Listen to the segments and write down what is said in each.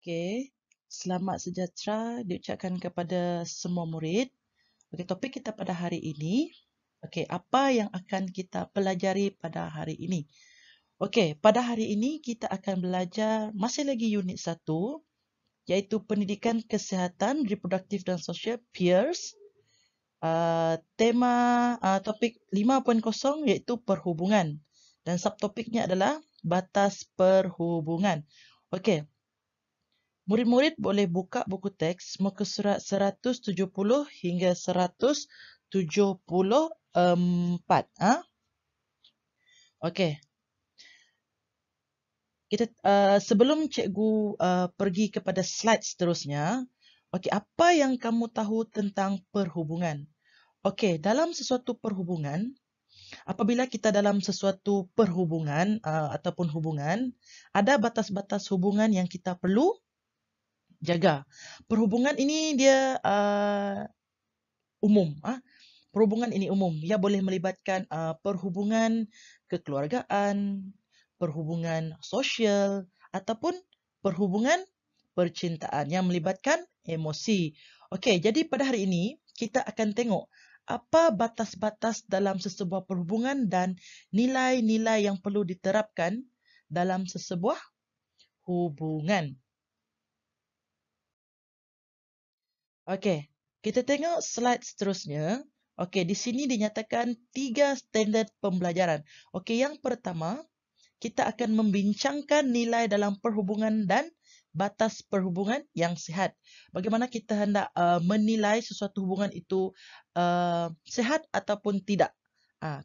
Okey, selamat sejahtera diucapkan kepada semua murid. Okey, topik kita pada hari ini, okey, apa yang akan kita pelajari pada hari ini? Okey, pada hari ini kita akan belajar masih lagi unit 1, iaitu pendidikan kesihatan reproduktif dan sosial peers. Tema topik 5.0 iaitu perhubungan dan subtopiknya adalah batas perhubungan. Okey. Murid-murid boleh buka buku teks muka surat 170 hingga 174. Okey. Kita sebelum cikgu pergi kepada slide seterusnya, okey, apa yang kamu tahu tentang perhubungan? Okey, dalam sesuatu perhubungan, apabila kita dalam sesuatu perhubungan ataupun hubungan, ada batas-batas hubungan yang kita perlu jaga. Perhubungan ini dia umum. Perhubungan ini umum. Ia boleh melibatkan perhubungan kekeluargaan, perhubungan sosial, ataupun perhubungan percintaan yang melibatkan emosi. Okey, jadi pada hari ini kita akan tengok apa batas-batas dalam sesebuah perhubungan dan nilai-nilai yang perlu diterapkan dalam sesebuah hubungan. Okey, kita tengok slide seterusnya. Okey, di sini dinyatakan 3 standard pembelajaran. Okey, yang pertama, kita akan membincangkan nilai dalam perhubungan dan batas perhubungan yang sihat. Bagaimana kita hendak menilai sesuatu hubungan itu sihat ataupun tidak.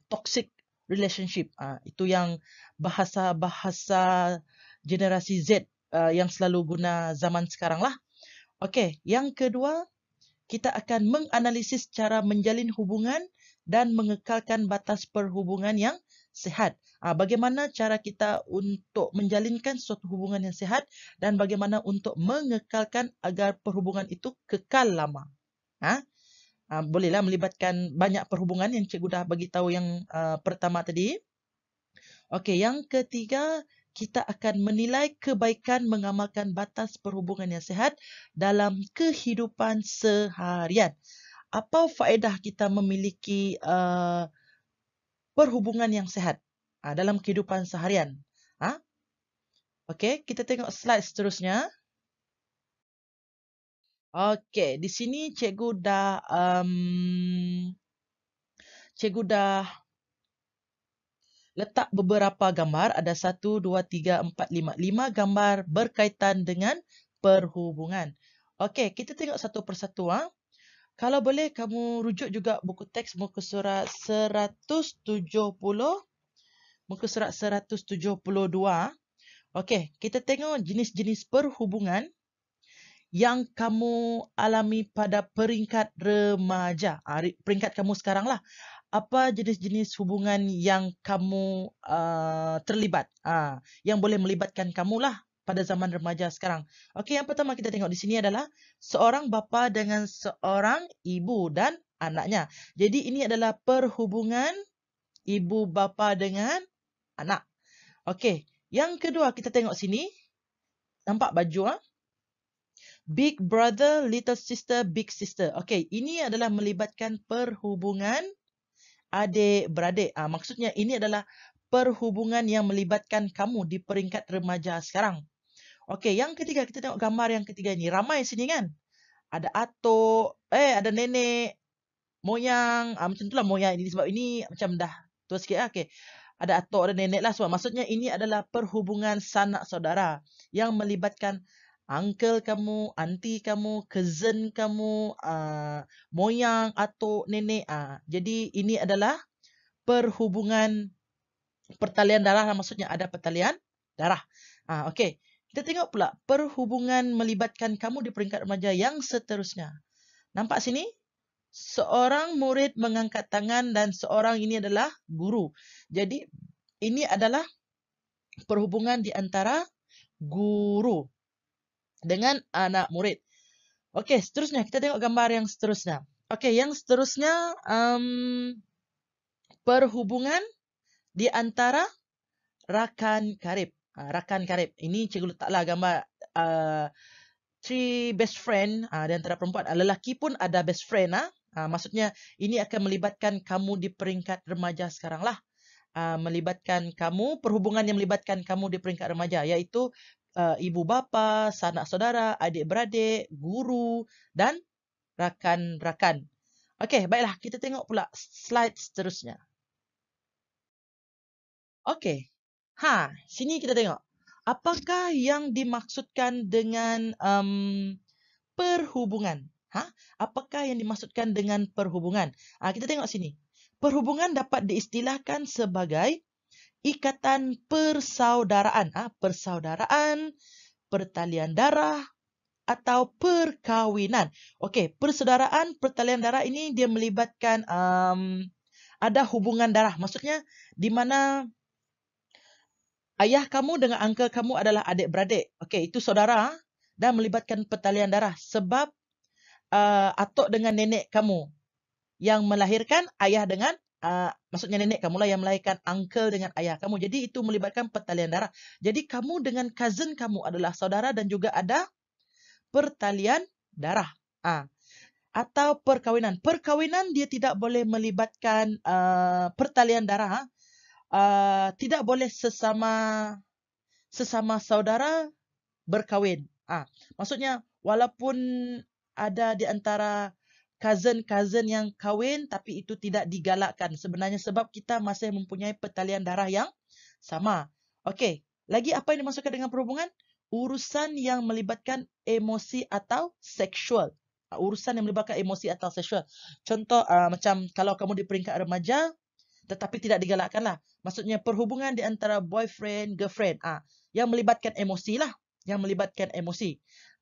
Toxic relationship. Itu yang bahasa-bahasa generasi Z yang selalu guna zaman sekarang lah. Okey, yang kedua, kita akan menganalisis cara menjalin hubungan dan mengekalkan batas perhubungan yang sihat. Bagaimana cara kita untuk menjalinkan suatu hubungan yang sihat dan bagaimana untuk mengekalkan agar perhubungan itu kekal lama. Bolehlah melibatkan banyak perhubungan yang cikgu dah bagi tahu yang pertama tadi. Okey, yang ketiga, kita akan menilai kebaikan mengamalkan batas perhubungan yang sihat dalam kehidupan seharian. Apa faedah kita memiliki perhubungan yang sihat dalam kehidupan seharian? Okey, kita tengok slide seterusnya. Okey, di sini cikgu dah letak beberapa gambar, ada 1, 2, 3, 4, 5. 5 gambar berkaitan dengan perhubungan. Okey, kita tengok satu persatu. Kalau boleh, kamu rujuk juga buku teks muka surat 170, muka surat 172. Okey, kita tengok jenis-jenis perhubungan yang kamu alami pada peringkat remaja. Peringkat kamu sekarang lah. Apa jenis-jenis hubungan yang kamu terlibat, yang boleh melibatkan kamu lah pada zaman remaja sekarang. Okey, yang pertama kita tengok di sini adalah seorang bapa dengan seorang ibu dan anaknya. Jadi ini adalah perhubungan ibu bapa dengan anak. Okey, yang kedua kita tengok sini. Nampak baju Big brother, little sister, big sister. Okey, ini adalah melibatkan perhubungan adik-beradik. Maksudnya ini adalah perhubungan yang melibatkan kamu di peringkat remaja sekarang. Okey, yang ketiga, kita tengok gambar yang ketiga ini. Ramai sini kan? Ada atuk, ada nenek, moyang. Macam itulah moyang ini sebab ini macam dah tua sikit. Okey. Ada atuk, ada nenek lah. Sebab maksudnya ini adalah perhubungan sanak saudara yang melibatkan uncle kamu, aunty kamu, cousin kamu, moyang, atuk, nenek. Jadi ini adalah perhubungan pertalian darah lah, maksudnya ada pertalian darah. Okey. Kita tengok pula perhubungan melibatkan kamu di peringkat remaja yang seterusnya. Nampak sini? Seorang murid mengangkat tangan dan seorang ini adalah guru. Jadi ini adalah perhubungan di antara guru dengan anak murid. Okey, seterusnya kita tengok gambar yang seterusnya. Okey, yang seterusnya perhubungan di antara rakan karib. Rakan karib. Ini cikgu letaklah gambar three best friend di antara perempuan. Lelaki pun ada best friend. Maksudnya ini akan melibatkan kamu di peringkat remaja sekarang lah. Melibatkan kamu, perhubungan yang melibatkan kamu di peringkat remaja, iaitu ibu bapa, sanak saudara, adik-beradik, guru dan rakan-rakan. Okey, baiklah, kita tengok pula slide seterusnya. Okey. Sini kita tengok. Apakah yang dimaksudkan dengan perhubungan? Apakah yang dimaksudkan dengan perhubungan? Kita tengok sini. Perhubungan dapat diistilahkan sebagai ikatan persaudaraan. Persaudaraan, pertalian darah atau perkahwinan. Okey, persaudaraan, pertalian darah ini dia melibatkan ada hubungan darah. Maksudnya di mana ayah kamu dengan uncle kamu adalah adik-beradik. Okey, itu saudara dan melibatkan pertalian darah sebab atuk dengan nenek kamu yang melahirkan ayah dengan maksudnya nenek kamulah yang melahirkan uncle dengan ayah kamu. Jadi itu melibatkan pertalian darah. Jadi kamu dengan cousin kamu adalah saudara dan juga ada pertalian darah. Atau perkahwinan. Perkahwinan dia tidak boleh melibatkan pertalian darah. Tidak boleh sesama saudara berkahwin. Maksudnya walaupun ada di antara cousin-cousin yang kahwin tapi itu tidak digalakkan sebenarnya sebab kita masih mempunyai pertalian darah yang sama. Okey, lagi apa yang dimaksudkan dengan perhubungan? Urusan yang melibatkan emosi atau seksual. Urusan yang melibatkan emosi atau seksual. Contoh macam kalau kamu di peringkat remaja tetapi tidak digalakkanlah. Maksudnya perhubungan di antara boyfriend, girlfriend. Yang melibatkan emosi lah. Yang melibatkan emosi.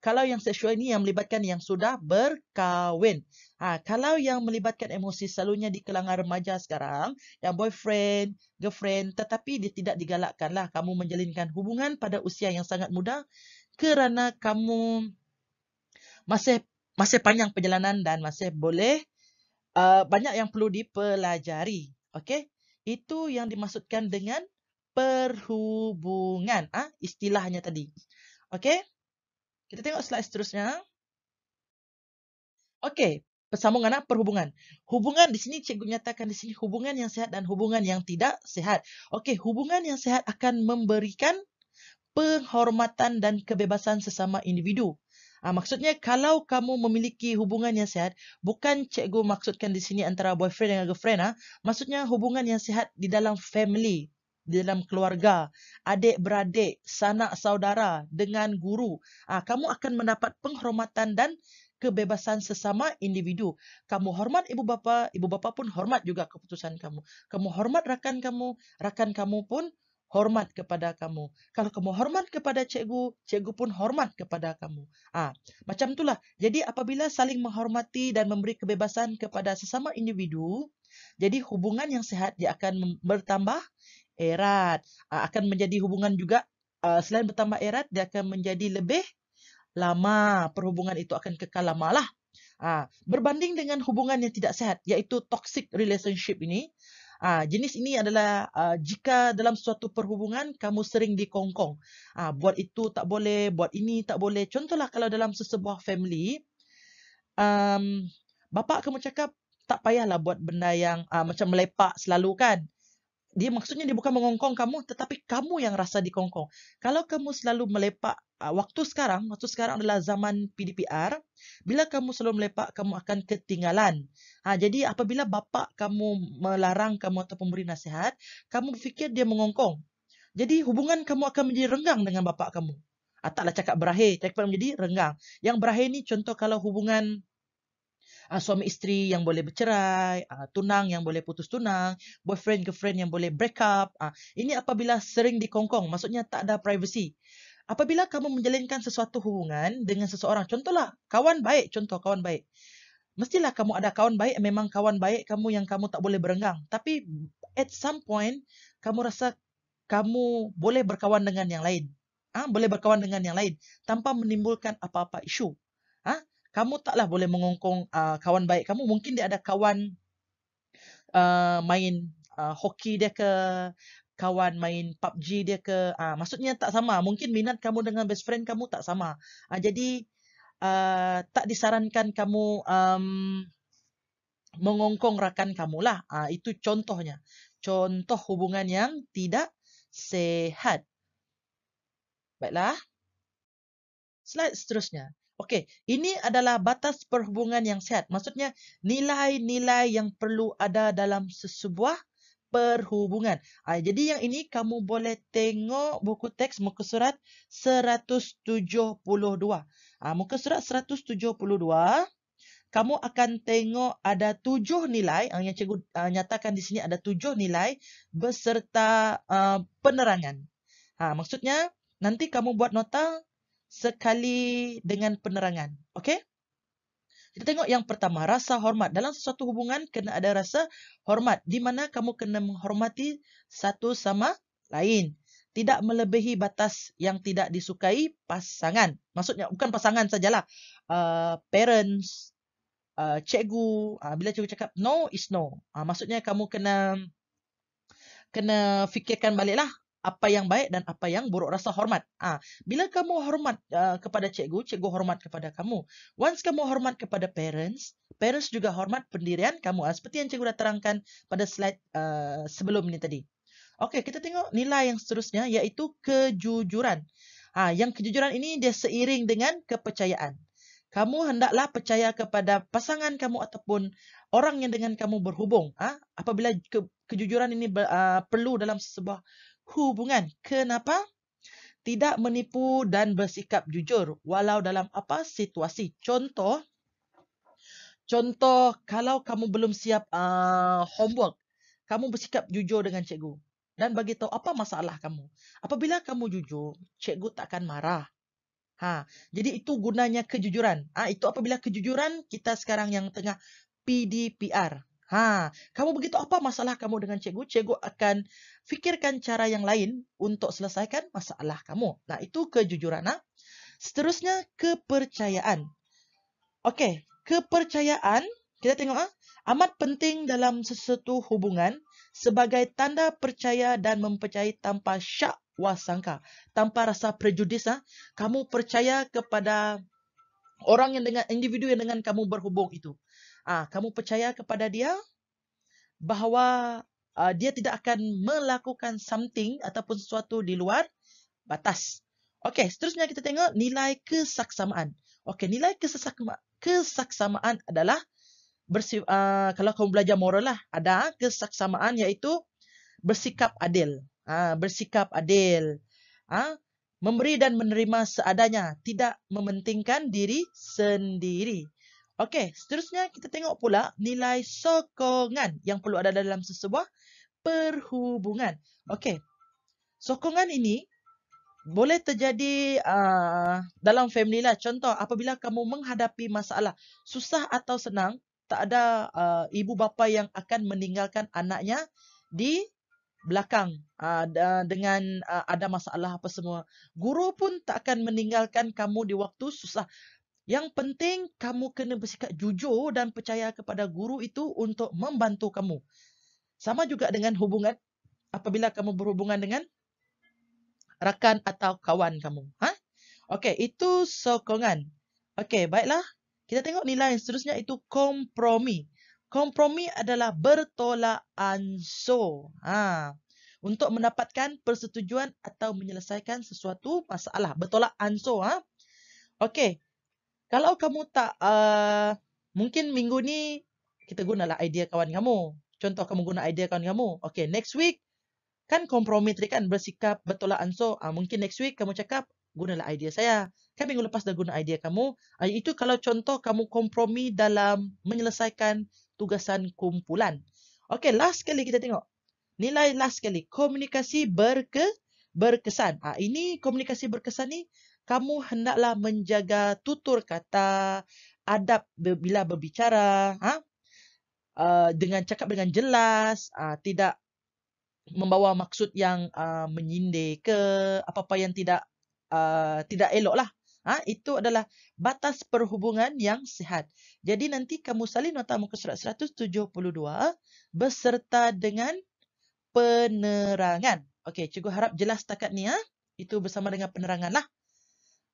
Kalau yang seksual ini yang melibatkan yang sudah berkahwin. Kalau yang melibatkan emosi selalunya di kalangan remaja sekarang, yang boyfriend, girlfriend, tetapi dia tidak digalakkanlah kamu menjalinkan hubungan pada usia yang sangat muda kerana kamu masih panjang perjalanan dan masih boleh banyak yang perlu dipelajari. Okey? Itu yang dimaksudkan dengan perhubungan. Istilahnya tadi. Okey? Kita tengok slide seterusnya. Okey, persambungan perhubungan. Hubungan di sini cikgu nyatakan di sini hubungan yang sihat dan hubungan yang tidak sihat. Okey, hubungan yang sihat akan memberikan penghormatan dan kebebasan sesama individu. Maksudnya kalau kamu memiliki hubungan yang sihat, bukan cikgu maksudkan di sini antara boyfriend dengan girlfriend. Maksudnya hubungan yang sihat di dalam family, di dalam keluarga, adik-beradik, sanak saudara, dengan guru. Kamu akan mendapat penghormatan dan kebebasan sesama individu. Kamu hormat ibu bapa pun hormat juga keputusan kamu. Kamu hormat rakan kamu pun hormat kepada kamu. Kalau kamu hormat kepada cikgu pun hormat kepada kamu. Macam itulah. Jadi apabila saling menghormati dan memberi kebebasan kepada sesama individu, jadi hubungan yang sehat dia akan bertambah erat. Akan menjadi hubungan juga selain bertambah erat, dia akan menjadi lebih lama. Perhubungan itu akan kekal lama lah. Berbanding dengan hubungan yang tidak sehat, iaitu toxic relationship ini. Jenis ini adalah jika dalam suatu perhubungan kamu sering dikongkong. Buat itu tak boleh, buat ini tak boleh. Contohlah kalau dalam sesebuah family, bapa kamu cakap tak payahlah buat benda yang macam melepak selalu kan. Dia maksudnya dia bukan mengongkong kamu tetapi kamu yang rasa dikongkong. Kalau kamu selalu melepak waktu sekarang adalah zaman PDPR, bila kamu selalu melepak kamu akan ketinggalan. Jadi apabila bapa kamu melarang kamu atau memberi nasihat, kamu fikir dia mengongkong. Jadi hubungan kamu akan menjadi renggang dengan bapa kamu. Taklah cakap berakhir, cakap menjadi renggang. Yang berakhir ni contoh kalau hubungan suami isteri yang boleh bercerai, tunang yang boleh putus tunang, boyfriend girlfriend yang boleh break up. Ini apabila sering dikongkong, maksudnya tak ada privacy. Apabila kamu menjalinkan sesuatu hubungan dengan seseorang, contohlah kawan baik, kawan baik. Mestilah kamu ada kawan baik, memang kawan baik kamu yang kamu tak boleh berenggang. Tapi at some point, kamu rasa kamu boleh berkawan dengan yang lain. Boleh berkawan dengan yang lain tanpa menimbulkan apa-apa isu. Kamu taklah boleh mengongkong kawan baik kamu. Mungkin dia ada kawan main hoki dia ke, kawan main PUBG dia ke, maksudnya tak sama. Mungkin minat kamu dengan best friend kamu tak sama. Jadi tak disarankan kamu mengongkong rakan kamu lah. Itu contohnya. Contoh hubungan yang tidak sehat. Baiklah. Slide seterusnya. Okey, ini adalah batas perhubungan yang sehat. Maksudnya nilai-nilai yang perlu ada dalam sesebuah perhubungan. Jadi yang ini kamu boleh tengok buku teks muka surat 172. Muka surat 172, kamu akan tengok ada 7 nilai yang cikgu nyatakan di sini ada 7 nilai beserta penerangan. Maksudnya nanti kamu buat nota sekali dengan penerangan. Okey? Kita tengok yang pertama, rasa hormat. Dalam sesuatu hubungan kena ada rasa hormat, di mana kamu kena menghormati satu sama lain. Tidak melebihi batas yang tidak disukai pasangan. Maksudnya bukan pasangan sajalah. Parents, cikgu. Bila cikgu cakap no is no. Maksudnya kamu kena fikirkan baliklah apa yang baik dan apa yang buruk. Rasa hormat. Bila kamu hormat kepada cikgu, cikgu hormat kepada kamu. Once kamu hormat kepada parents, parents juga hormat pendirian kamu. Seperti yang cikgu dah terangkan pada slide sebelum ini tadi. Okey, kita tengok nilai yang seterusnya iaitu kejujuran. Yang kejujuran ini dia seiring dengan kepercayaan. Kamu hendaklah percaya kepada pasangan kamu ataupun orang yang dengan kamu berhubung. Apabila kejujuran ini perlu dalam sebuah hubungan. Kenapa? Tidak menipu dan bersikap jujur walau dalam apa situasi. Contoh kalau kamu belum siap homework, kamu bersikap jujur dengan cikgu dan bagi tahu apa masalah kamu. Apabila kamu jujur, cikgu tak akan marah. Jadi itu gunanya kejujuran. Itu apabila kejujuran kita sekarang yang tengah PDPR. Kamu begitu apa masalah kamu dengan cikgu, cikgu akan fikirkan cara yang lain untuk selesaikan masalah kamu. Itu kejujuran. Seterusnya kepercayaan. Okey, kepercayaan kita tengok amat penting dalam sesuatu hubungan sebagai tanda percaya dan mempercayai tanpa syak wasangka, tanpa rasa prejudis. Kamu percaya kepada orang yang dengan individu yang dengan kamu berhubung itu. Kamu percaya kepada dia bahawa dia tidak akan melakukan something ataupun sesuatu di luar batas. Okey, seterusnya kita tengok nilai kesaksamaan. Okey, nilai kesaksamaan adalah kalau kamu belajar moral lah, ada kesaksamaan iaitu bersikap adil. Bersikap adil. Memberi dan menerima seadanya, tidak mementingkan diri sendiri. Okey, seterusnya kita tengok pula nilai sokongan yang perlu ada dalam sesebuah perhubungan. Okey. Sokongan ini boleh terjadi dalam family lah. Contoh, apabila kamu menghadapi masalah susah atau senang, tak ada ibu bapa yang akan meninggalkan anaknya di belakang dengan ada masalah apa semua. Guru pun tak akan meninggalkan kamu di waktu susah. Yang penting kamu kena bersikap jujur dan percaya kepada guru itu untuk membantu kamu. Sama juga dengan hubungan apabila kamu berhubungan dengan rakan atau kawan kamu. Okey, itu sokongan. Okey, baiklah. Kita tengok nilai yang seterusnya itu kompromi. Kompromi adalah bertolak ansur. Untuk mendapatkan persetujuan atau menyelesaikan sesuatu masalah. Bertolak ansur. Okey. Kalau kamu tak, mungkin minggu ni kita gunalah idea kawan kamu. Contoh kamu guna idea kawan kamu. Okey, next week kan kompromi tadi kan bersikap bertolak ansur. Mungkin next week kamu cakap gunalah idea saya. Kan minggu lepas dah guna idea kamu. Itu kalau contoh kamu kompromi dalam menyelesaikan tugasan kumpulan. Okey, last sekali kita tengok. Nilai last sekali. Komunikasi berkesan. Ini komunikasi berkesan ni kamu hendaklah menjaga tutur kata, adab bila berbicara, dengan cakap dengan jelas, tidak membawa maksud yang menyindir ke apa-apa yang tidak elok lah. Itu adalah batas perhubungan yang sihat. Jadi nanti kamu salin nota muka surat 172 beserta dengan penerangan. Okey, cikgu harap jelas setakat ni ya. Itu bersama dengan penerangan lah.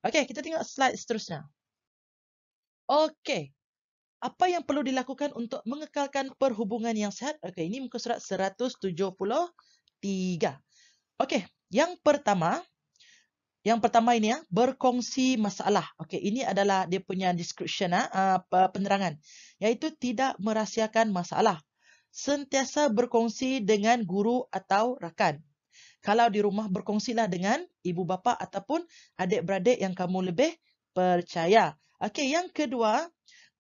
Okey, kita tengok slide seterusnya. Okey. Apa yang perlu dilakukan untuk mengekalkan perhubungan yang sihat? Okey, ini muka surat 173. Okey, yang pertama ini ya, berkongsi masalah. Okey, ini adalah dia punya description penerangan, iaitu tidak merahsiakan masalah. Sentiasa berkongsi dengan guru atau rakan. Kalau di rumah, berkongsilah dengan ibu bapa ataupun adik-beradik yang kamu lebih percaya. Okey, yang kedua,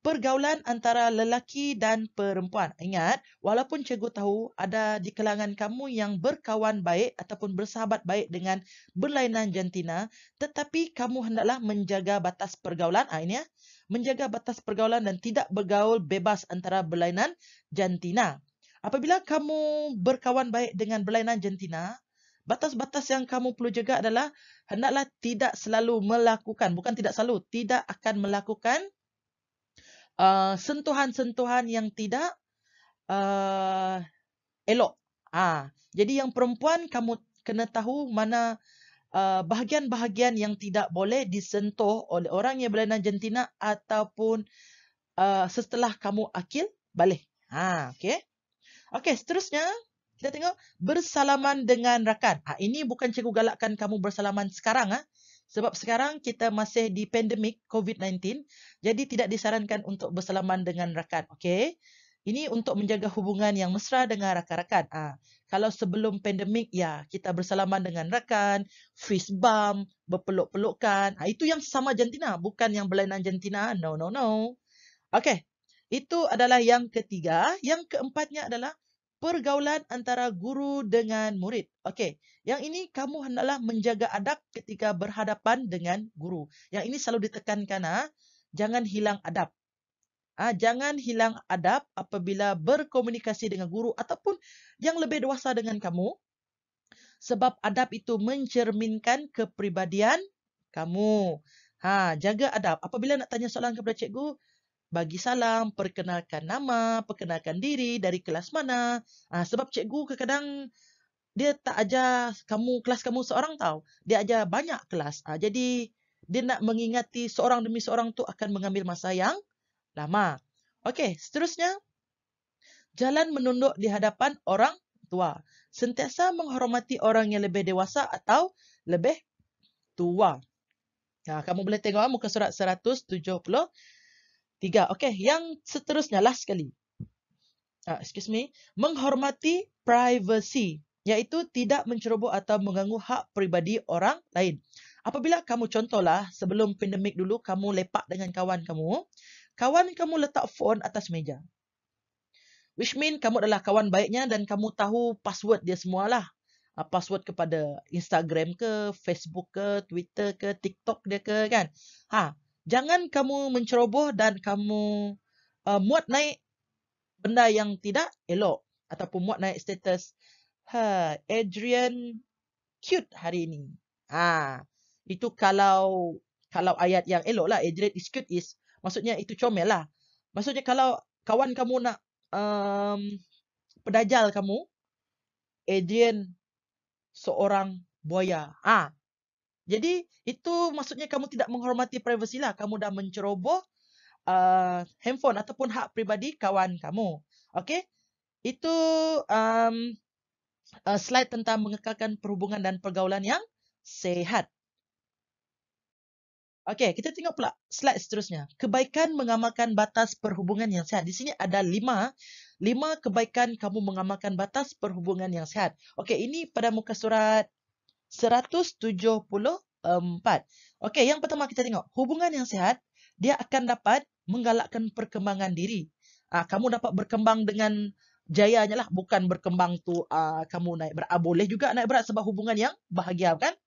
pergaulan antara lelaki dan perempuan. Ingat, walaupun cikgu tahu ada di kalangan kamu yang berkawan baik ataupun bersahabat baik dengan berlainan jantina, tetapi kamu hendaklah menjaga batas pergaulan. Ini ya, menjaga batas pergaulan dan tidak bergaul bebas antara berlainan jantina. Apabila kamu berkawan baik dengan berlainan jantina, batas-batas yang kamu perlu jaga adalah hendaklah tidak selalu melakukan, bukan tidak selalu, tidak akan melakukan sentuhan-sentuhan yang tidak elok. Jadi yang perempuan kamu kena tahu mana bahagian-bahagian yang tidak boleh disentuh oleh orang yang berlainan jantina ataupun setelah kamu akil balik. Okey. Okey, seterusnya kita tengok bersalaman dengan rakan. Ini bukan cikgu galakkan kamu bersalaman sekarang. Sebab sekarang kita masih di pandemik COVID-19. Jadi tidak disarankan untuk bersalaman dengan rakan. Okey. Ini untuk menjaga hubungan yang mesra dengan rakan-rakan. Kalau sebelum pandemik, ya kita bersalaman dengan rakan, fist bump, berpeluk-pelukan. Itu yang sesama jantina, bukan yang berlainan jantina. No. Okey. Itu adalah yang ketiga. Yang keempatnya adalah pergaulan antara guru dengan murid. Okey, yang ini kamu hendaklah menjaga adab ketika berhadapan dengan guru. Yang ini selalu ditekankan, jangan hilang adab. Jangan hilang adab apabila berkomunikasi dengan guru ataupun yang lebih dewasa dengan kamu. Sebab adab itu mencerminkan kepribadian kamu. Jaga adab. Apabila nak tanya soalan kepada cikgu, bagi salam, perkenalkan nama, perkenalkan diri, dari kelas mana. Sebab cikgu kadang-kadang dia tak ajar kelas kamu seorang tahu. Dia ajar banyak kelas. Jadi dia nak mengingati seorang demi seorang tu akan mengambil masa yang lama. Okey, seterusnya. Jalan menunduk di hadapan orang tua. Sentiasa menghormati orang yang lebih dewasa atau lebih tua. Kamu boleh tengok muka surat 173. Okey, yang seterusnya last sekali. Menghormati privacy, iaitu tidak menceroboh atau mengganggu hak peribadi orang lain. Apabila kamu contohlah sebelum pandemik dulu kamu lepak dengan kawan kamu letak phone atas meja. Which mean kamu adalah kawan baiknya dan kamu tahu password dia semualah. Password kepada Instagram ke, Facebook ke, Twitter ke, TikTok dia ke kan. Jangan kamu menceroboh dan kamu muat naik benda yang tidak elok. Ataupun muat naik status. Adrian cute hari ini. Itu kalau ayat yang elok lah. Adrian is cute is. Maksudnya itu comel lah. Maksudnya kalau kawan kamu nak pedajal kamu. Adrian seorang buaya. Jadi itu maksudnya kamu tidak menghormati privasi lah. Kamu dah menceroboh handphone ataupun hak pribadi kawan kamu. Okey? Itu slide tentang mengekalkan perhubungan dan pergaulan yang sehat. Okey, kita tengok pula slide seterusnya. Kebaikan mengamalkan batas perhubungan yang sehat. Di sini ada 5 kebaikan kamu mengamalkan batas perhubungan yang sehat. Okey, ini pada muka surat 174. Okey, yang pertama kita tengok. Hubungan yang sehat, dia akan dapat menggalakkan perkembangan diri. Kamu dapat berkembang dengan jayanya lah. Bukan berkembang tu kamu naik berat. Boleh juga naik berat sebab hubungan yang bahagia kan.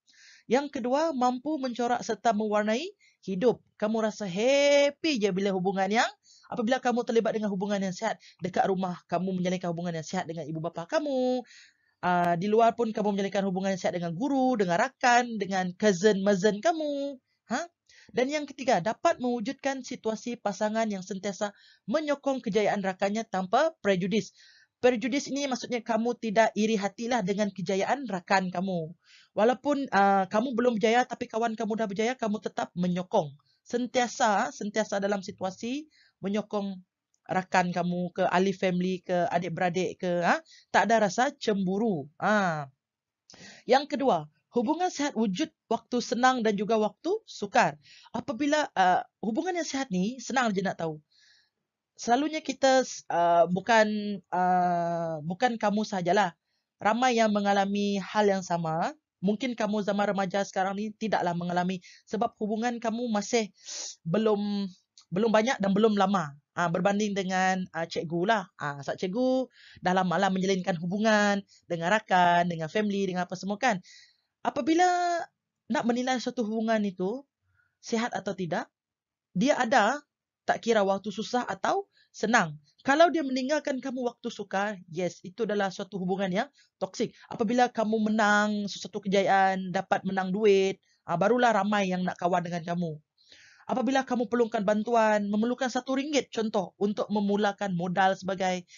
Yang kedua, mampu mencorak serta mewarnai hidup. Kamu rasa happy je bila apabila kamu terlibat dengan hubungan yang sihat. Dekat rumah, kamu menjalinkan hubungan yang sihat dengan ibu bapa kamu. Di luar pun kamu menjalinkan hubungan yang sihat dengan guru, dengan rakan, dengan cousin kamu. Dan yang ketiga, dapat mewujudkan situasi pasangan yang sentiasa menyokong kejayaan rakannya tanpa prejudis. Prejudis ini maksudnya kamu tidak iri hatilah dengan kejayaan rakan kamu. Walaupun kamu belum berjaya tapi kawan kamu dah berjaya, kamu tetap menyokong. Sentiasa dalam situasi menyokong rakan kamu, ke ahli family, ke adik-beradik, ke tak ada rasa cemburu. Yang kedua, hubungan sehat wujud waktu senang dan juga waktu sukar. Apabila hubungan yang sehat ni, senang je nak tahu. Selalunya kita bukan kamu sahajalah. Ramai yang mengalami hal yang sama. Mungkin kamu zaman remaja sekarang ni tidaklah mengalami sebab hubungan kamu masih belum banyak dan belum lama. Berbanding dengan cikgu lah. Sebab cikgu dah lama lah menjalinkan hubungan dengan rakan, dengan family, dengan apa semua kan. Apabila nak menilai suatu hubungan itu sihat atau tidak, dia ada tak kira waktu susah atau senang. Kalau dia meninggalkan kamu waktu sukar, yes, itu adalah suatu hubungan yang toksik. Apabila kamu menang sesuatu kejayaan, dapat menang duit, barulah ramai yang nak kawan dengan kamu. Apabila kamu perlukan bantuan, memerlukan RM1 contoh untuk memulakan modal sebagai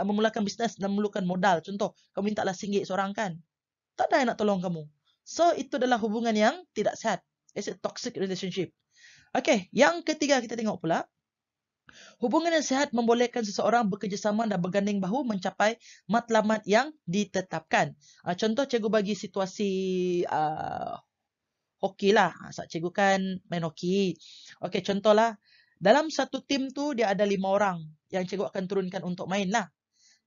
memulakan bisnes dan memerlukan modal. Contoh, kamu mintalah RM1 seorang kan. Tak ada yang nak tolong kamu. So, itu adalah hubungan yang tidak sehat. It's a toxic relationship. Okay, yang ketiga kita tengok pula. Hubungan yang sehat membolehkan seseorang bekerjasama dan berganding bahu mencapai matlamat yang ditetapkan. Contoh cikgu bagi situasi hoki lah. Cikgu kan main hoki. Okey, contohlah. Dalam satu tim tu dia ada 5 orang yang cikgu akan turunkan untuk main lah.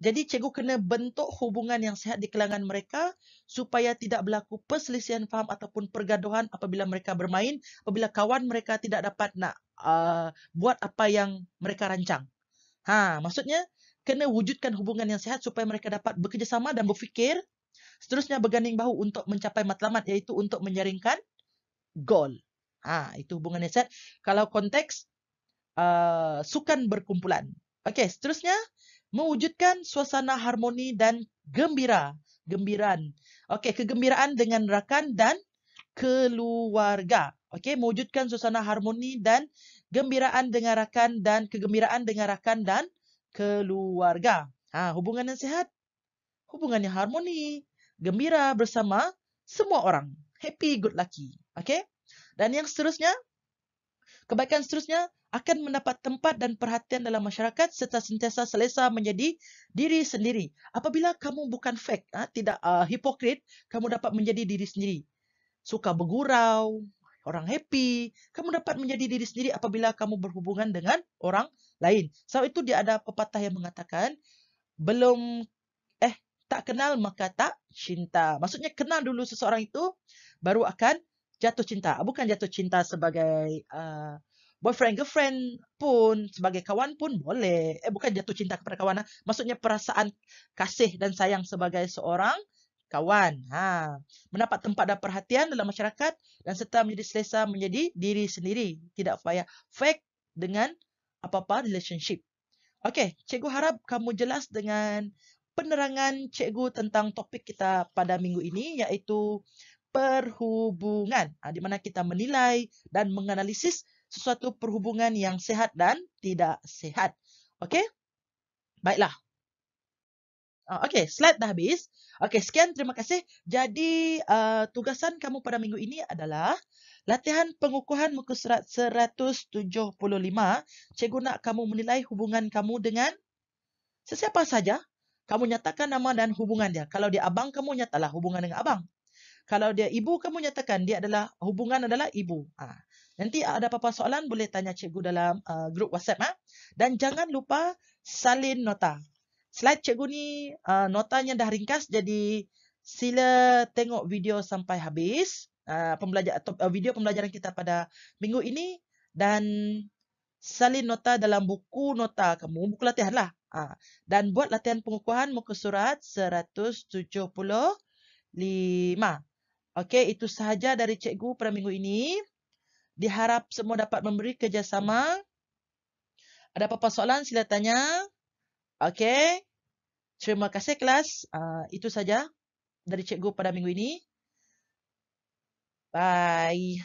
Jadi cikgu kena bentuk hubungan yang sehat di kalangan mereka supaya tidak berlaku perselisihan faham ataupun pergaduhan apabila mereka bermain, apabila kawan mereka tidak dapat nak buat apa yang mereka rancang. Maksudnya kena wujudkan hubungan yang sehat supaya mereka dapat bekerjasama dan berfikir seterusnya berganding bahu untuk mencapai matlamat iaitu untuk menyaringkan goal. Itu hubungan yang sehat. Kalau konteks sukan berkumpulan. Okey, seterusnya mewujudkan suasana harmoni dan gembiraan. Okey, kegembiraan dengan rakan dan keluarga. Okey, mewujudkan suasana harmoni dan gembiraan dengan rakan dan kegembiraan dengan rakan dan keluarga. Hubungan yang sehat, hubungan yang harmoni, gembira bersama semua orang. Happy, good, lucky. Okey? Dan yang seterusnya, kebaikan seterusnya akan mendapat tempat dan perhatian dalam masyarakat serta sentiasa selesa menjadi diri sendiri. Apabila kamu bukan fake, tidak hipokrit, kamu dapat menjadi diri sendiri. Suka bergurau, orang happy, kamu dapat menjadi diri sendiri apabila kamu berhubungan dengan orang lain. Sebab itu dia ada pepatah yang mengatakan, tak kenal maka tak cinta. Maksudnya kenal dulu seseorang itu, baru akan jatuh cinta. Bukan jatuh cinta sebagai boyfriend, girlfriend pun, sebagai kawan pun boleh. Bukan jatuh cinta kepada kawan. Maksudnya perasaan kasih dan sayang sebagai seorang kawan. Mendapat tempat dan perhatian dalam masyarakat dan serta menjadi selesa menjadi diri sendiri. Tidak payah fake dengan apa-apa relationship. Okey, cikgu harap kamu jelas dengan penerangan cikgu tentang topik kita pada minggu ini iaitu perhubungan. Di mana kita menilai dan menganalisis sesuatu perhubungan yang sehat dan tidak sehat. Okey? Baiklah. Okey, slide dah habis. Okey, sekian, terima kasih. Jadi, tugasan kamu pada minggu ini adalah latihan pengukuhan muka surat 175. Cikgu nak kamu menilai hubungan kamu dengan sesiapa saja. Kamu nyatakan nama dan hubungan dia. Kalau dia abang, kamu nyatalah hubungan dengan abang. Kalau dia ibu, kamu nyatakan dia adalah hubungan adalah ibu. Nanti ada apa-apa soalan boleh tanya cikgu dalam grup WhatsApp. Dan jangan lupa salin nota. Slide cikgu ni notanya dah ringkas, jadi sila tengok video sampai habis video pembelajaran kita pada minggu ini dan salin nota dalam buku nota kamu, buku latihan lah. Dan buat latihan pengukuhan muka surat 175. Okey, itu sahaja dari cikgu pada minggu ini. Diharap semua dapat memberi kerjasama. Ada apa-apa soalan sila tanya. Okey. Terima kasih kelas. Itu saja dari cikgu pada minggu ini. Bye.